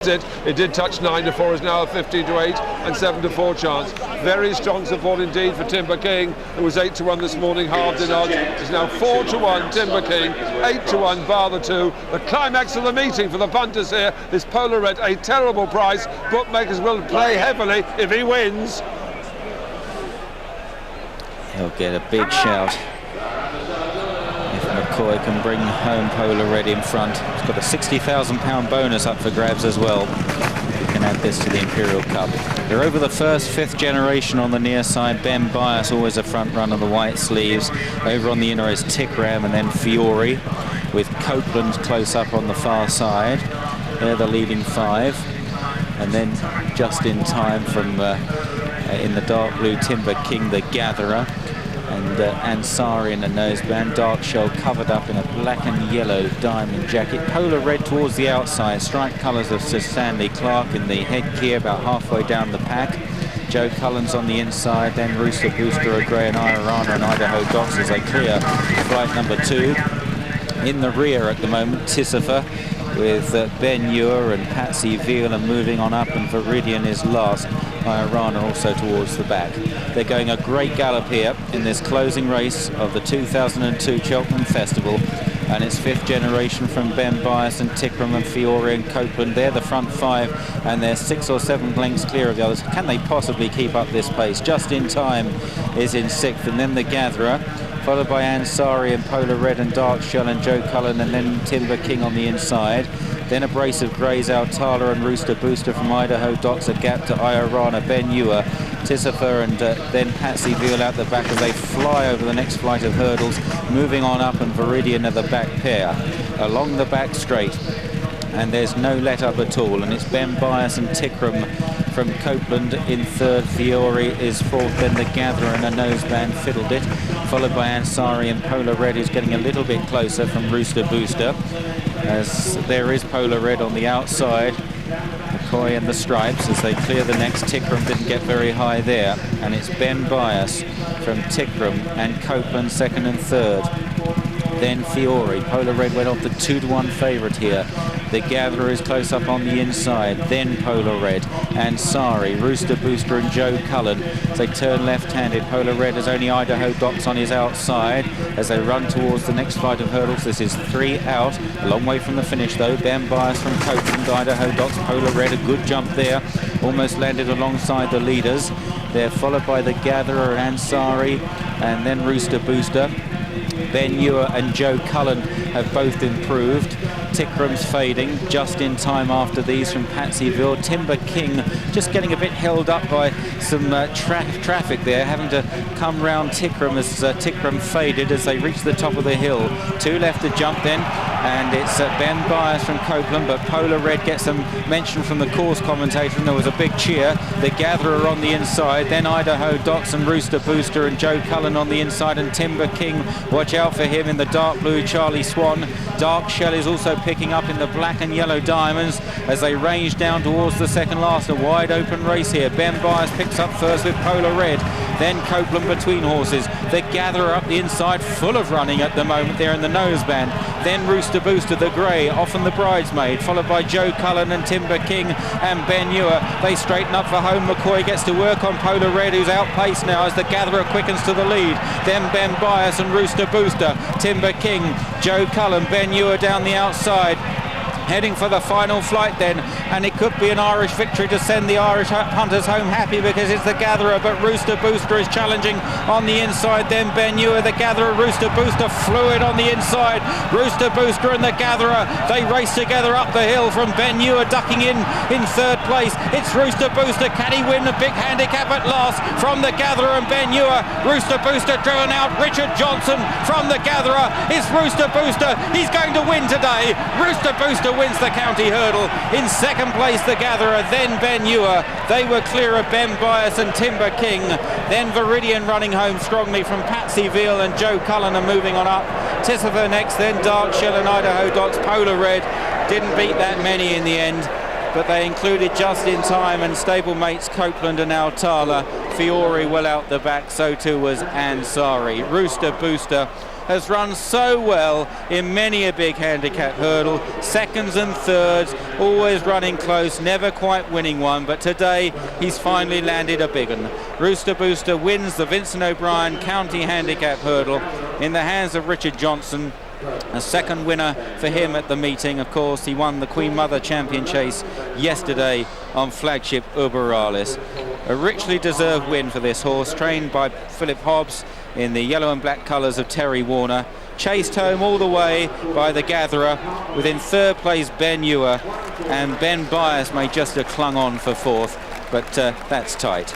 it. It did touch 9 to 4, is now a 15 to 8 and 7 to 4 chance. Very strong support indeed for Timber King, who was 8 to 1 this morning, halved in odds. It's now 4 to 1 Timber King, 8 to 1 bar the 2. The climax of the meeting for the punters here is Polar Red, a terrible price. Bookmakers will play heavily if he wins. He'll get a big shout if McCoy can bring home Polar Red in front. He's got a £60,000 bonus up for grabs as well. He can add this to the Imperial Cup. They're over the first, 5th generation on the near side. Ben Bias, always a front run on the white sleeves. Over on the inner is Tikram and then Fiore, with Copeland close up on the far side. They're the leading 5. And then just in time from in the dark blue, Timber King, the Gatherer, and Ansari in the noseband. Dark Shell covered up in a black and yellow diamond jacket. Polar Red towards the outside. Striped colours of Sir Stanley Clark in the headgear about halfway down the pack. Joe Cullen's on the inside, then Rooster, Booster, O'Grey and Iorana and Idaho Docs as they clear flight number 2. In the rear at the moment, Tisifer, with Ben Ewer and Patsy Veal are moving on up, and Viridian is last. Iorana also towards the back. They're going a great gallop here in this closing race of the 2002 Cheltenham Festival, and it's 5th generation from Ben Bias and Tikram and Fiore and Copeland. They're the front 5, and they're 6 or 7 lengths clear of the others. Can they possibly keep up this pace? Just in time is in 6th, and then the Gatherer, followed by Ansari and Polar Red and Dark Shell and Joe Cullen, and then Timber King on the inside. Then a brace of greys, Altala and Rooster Booster from Idaho Docs, a gap to Iorana, Ben Ewer, Tisifer, and then Patsy Veal out the back as they fly over the next flight of hurdles, moving on up, and Viridian are the back pair. Along the back straight, and there's no let up at all, and it's Ben Bias and Tikram from Copeland in 3rd. Fiore is 4th, then the Gatherer and a noseband fiddled it, followed by Ansari and Polar Red, who's getting a little bit closer from Rooster Booster, as there is Polar Red on the outside. McCoy and the Stripes as they clear the next. Tikram didn't get very high there, and it's Ben Bias from Tikram and Copeland 2nd and 3rd. Then Fiore. Polar Red went off the 2 to 1 favourite here. The Gatherer is close up on the inside, then Polar Red, Ansari, Rooster Booster and Joe Cullen. As they turn left-handed, Polar Red has only Idaho Docs on his outside as they run towards the next flight of hurdles. This is 3 out, a long way from the finish though. Ben Bias from Copeland, Idaho Docs, Polar Red, a good jump there, almost landed alongside the leaders. They're followed by the Gatherer and Ansari, and then Rooster Booster. Ben Ewer and Joe Cullen have both improved. Tikram's fading just in time after these from Patsyville. Timber King just getting a bit held up by some traffic there, having to come round Tikram as Tikram faded as they reach the top of the hill. 2 left to jump then, and it's Ben Bias from Copeland, but Polar Red gets some mention from the course commentator, and there was a big cheer. The Gatherer on the inside, then Idaho Docs and Rooster Booster and Joe Cullen on the inside, and Timber King, watch out for him in the dark blue, Charlie Swan. Dark Shell is also picking up in the black and yellow diamonds as they range down towards the second last. A wide open race here. Ben Bias picks up first with Polar Red, then Copeland between horses. The Gatherer up the inside, full of running at the moment there in the noseband. Then Rooster Booster, the grey, often the bridesmaid, followed by Joe Cullen and Timber King and Ben Ewer. They straighten up for home. McCoy gets to work on Polar Red, who's outpaced now as the Gatherer quickens to the lead. Then Ben Bias and Rooster Booster, Timber King, Joe Cullen, Ben Ewer down the outside, heading for the final flight then, and it could be an Irish victory to send the Irish hunters home happy, because it's the Gatherer, but Rooster Booster is challenging on the inside. Then Ben Ewer, the Gatherer, Rooster Booster, fluid on the inside. Rooster Booster and the Gatherer, they race together up the hill from Ben Ewer ducking in 3rd place. It's Rooster Booster. Can he win the big handicap at last from the Gatherer and Ben Ewer? Rooster Booster driven out. Richard Johnson from the Gatherer. It's Rooster Booster. He's going to win today. Rooster Booster wins the county hurdle. In 2nd place the Gatherer, then Ben Ewer. They were clear of Ben Bias and Timber King. Then Viridian running home strongly from Patsy Veal, and Joe Cullen are moving on up. Tisifer next, then Dark Shell and Idaho Docs. Polar Red didn't beat that many in the end, but they included just in time, and stablemates Copeland and Altala. Fiore well out the back, so too was Ansari. Rooster Booster has run so well in many a big handicap hurdle, seconds and thirds, always running close, never quite winning one, but today he's finally landed a big one. Rooster Booster wins the Vincent O'Brien County Handicap Hurdle in the hands of Richard Johnson. A second winner for him at the meeting. Of course, he won the Queen Mother Champion Chase yesterday on flagship Uberalis. A richly deserved win for this horse, trained by Philip Hobbs in the yellow and black colours of Terry Warner. Chased home all the way by the Gatherer. Within third place, Ben Ewer, and Ben Bias may just have clung on for fourth, but that's tight.